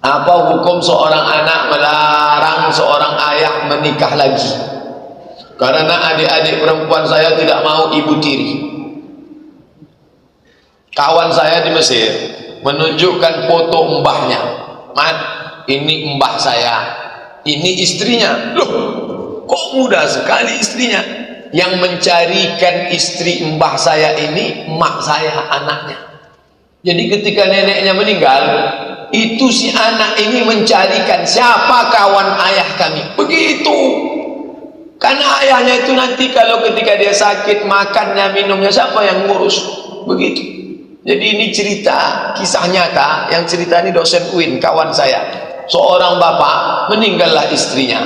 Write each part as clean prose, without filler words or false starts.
Apa hukum seorang anak melarang seorang ayah menikah lagi? Karena adik-adik perempuan saya tidak mau ibu tiri. Kawan saya di Mesir menunjukkan foto mbahnya. Mat, ini mbah saya, ini istrinya. Loh, kok mudah sekali istrinya? Yang mencarikan istri mbah saya ini mak saya, anaknya. Jadi ketika neneknya meninggal, itu si anak ini mencarikan siapa kawan ayah kami. Begitu. Karena ayahnya itu nanti kalau ketika dia sakit, makannya, minumnya siapa yang ngurus? Begitu. Jadi ini cerita, kisah nyata. Yang cerita ini dosen UIN, kawan saya. Seorang bapak, meninggallah istrinya.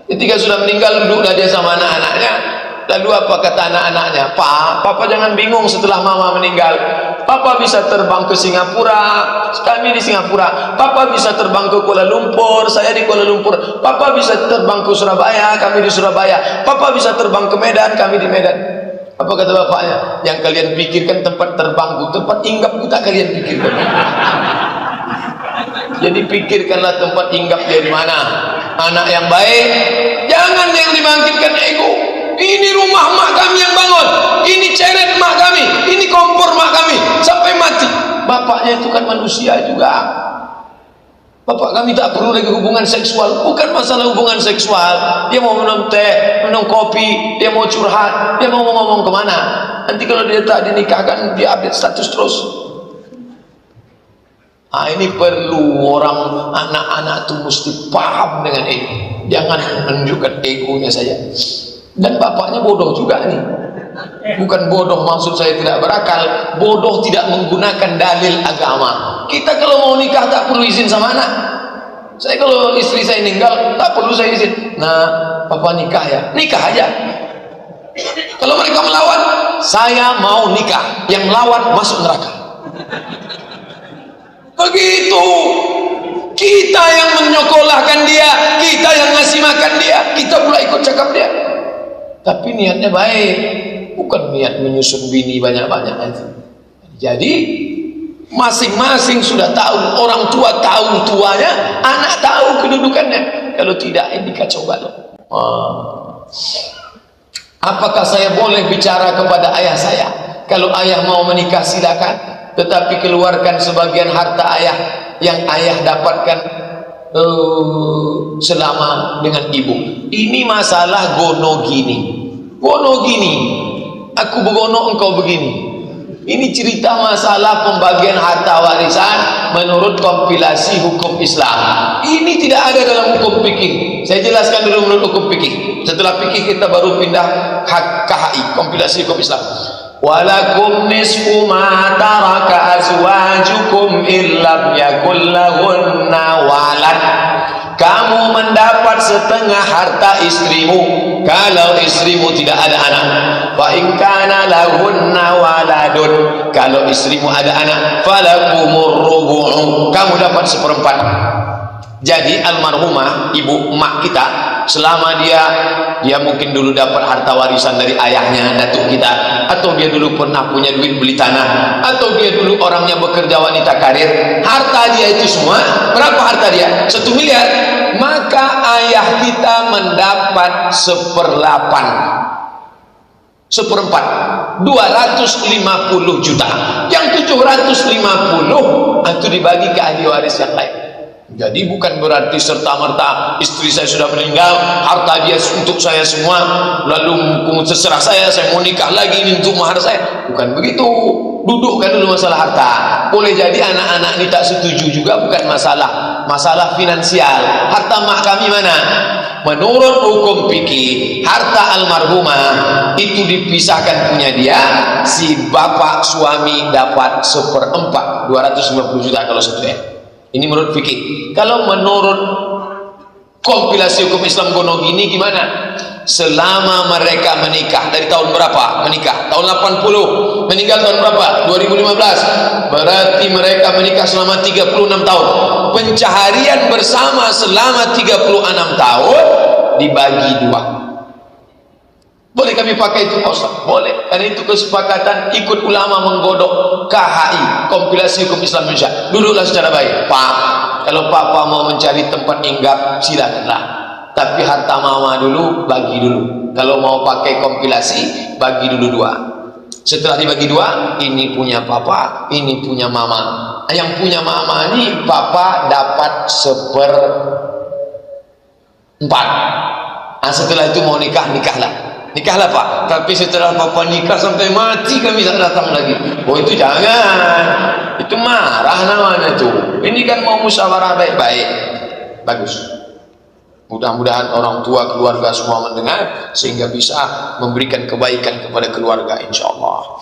Ketika sudah meninggal, duduklah dia sama anak-anaknya. Lalu apa kata anak-anaknya? Pak, papa jangan bingung setelah mama meninggal. Papa bisa terbang ke Singapura, kami di Singapura. Papa bisa terbang ke Kuala Lumpur, saya di Kuala Lumpur. Papa bisa terbang ke Surabaya, kami di Surabaya. Papa bisa terbang ke Medan, kami di Medan. Apa kata bapaknya? Yang kalian pikirkan tempat terbangku, tempat hinggapku tak kalian pikirkan. Jadi pikirkanlah tempat hinggap dia di mana. Anak yang baik, jangan yang dibangkitkan ego. Ini rumah mak kami yang bangun, ini ceret mak kami, ini kompor mak kami sampai mati. Bapaknya itu kan manusia juga. Bapak kami tak perlu lagi hubungan seksual. Bukan masalah hubungan seksual. Dia mau minum teh, minum kopi, dia mau curhat, dia mau ngomong kemana. Nanti kalau dia tak dinikahkan, dia update status terus. Nah, ini perlu orang anak-anak itu mesti paham dengan ini. Jangan menunjukkan egonya saja. Dan bapaknya bodoh juga nih. Bukan bodoh maksud saya tidak berakal, bodoh tidak menggunakan dalil agama. Kita kalau mau nikah tak perlu izin sama anak. Saya kalau istri saya meninggal tak perlu saya izin. Nah, papa nikah ya, nikah aja. Kalau mereka melawan, saya mau nikah. Yang melawan masuk neraka. Begitu. Kita yang menyekolahkan dia, kita yang ngasih makan dia, kita pula ikut cakap dia. Tapi niatnya baik, bukan niat menyusun bini banyak-banyak nanti. Jadi masing-masing sudah tahu, orang tua tahu tuanya, anak tahu kedudukannya. Kalau tidak, ini kacau balau. Apakah saya boleh bicara kepada ayah saya? Kalau ayah mau menikah silakan, tetapi keluarkan sebagian harta ayah yang ayah dapatkan selama dengan ibu. Ini masalah gono gini. Gono gini, aku begono engkau begini. Ini cerita masalah pembagian harta warisan menurut kompilasi hukum Islam. Ini tidak ada dalam hukum fikih. Saya jelaskan dulu menurut hukum fikih. Setelah fikih kita baru pindah KHI, kompilasi hukum Islam. Walakum nisfu ma taraka azwajukum illam yakul lahunna walad. Kamu mendapat setengah harta istrimu kalau istrimu tidak ada anak. Fa in kana lahunna waladun, kalau istrimu ada anak, falakumur rubu'u, kamu dapat seperempat. Jadi almarhumah ibu emak kita, selama dia mungkin dulu dapat harta warisan dari ayahnya, datuk kita, atau dia dulu pernah punya duit beli tanah, atau dia dulu orangnya bekerja wanita karir, harta dia itu semua, berapa harta dia? 1 miliar. Maka ayah kita mendapat seperempat, 250 juta. Yang 750 itu dibagi ke ahli waris yang lain. Jadi bukan berarti serta-merta istri saya sudah meninggal, harta dia untuk saya semua, lalu terserah saya mau nikah lagi ini untuk mahar saya. Bukan begitu. Dudukkan dulu masalah harta. Boleh jadi anak-anak ini tak setuju juga, bukan masalah finansial. Harta mak kami mana? Menurut hukum fikih, harta almarhumah itu dipisahkan punya dia, si bapak suami dapat 1/4, 250 juta kalau satu ya. Ini menurut fikih. Kalau menurut kompilasi hukum Islam gono gini gimana? Selama mereka menikah, dari tahun berapa menikah? Tahun 80. Meninggal tahun berapa? 2015. Berarti mereka menikah selama 36 tahun. Pencaharian bersama selama 36 tahun dibagi 2. Boleh kami pakai itu Pak Ustaz? Boleh. Karena itu kesepakatan ikut ulama menggodok KHI, Kompilasi Hukum Islam Indonesia. Duduklah secara baik. Pak, kalau papa mau mencari tempat hinggap, silakanlah. Tapi harta mama dulu, bagi dulu. Kalau mau pakai kompilasi, bagi dulu 2. Setelah dibagi 2, ini punya papa, ini punya mama. Yang punya mama ini, papa dapat 1/4. Nah, setelah itu mau nikah, nikahlah. Nikahlah Pak, tapi setelah papa nikah sampai mati kami tak datang lagi. Oh itu jangan, itu marah namanya tuh. Ini kan mau musyawarah baik-baik. Bagus. Mudah-mudahan orang tua keluarga semua mendengar sehingga bisa memberikan kebaikan kepada keluarga, insya Allah.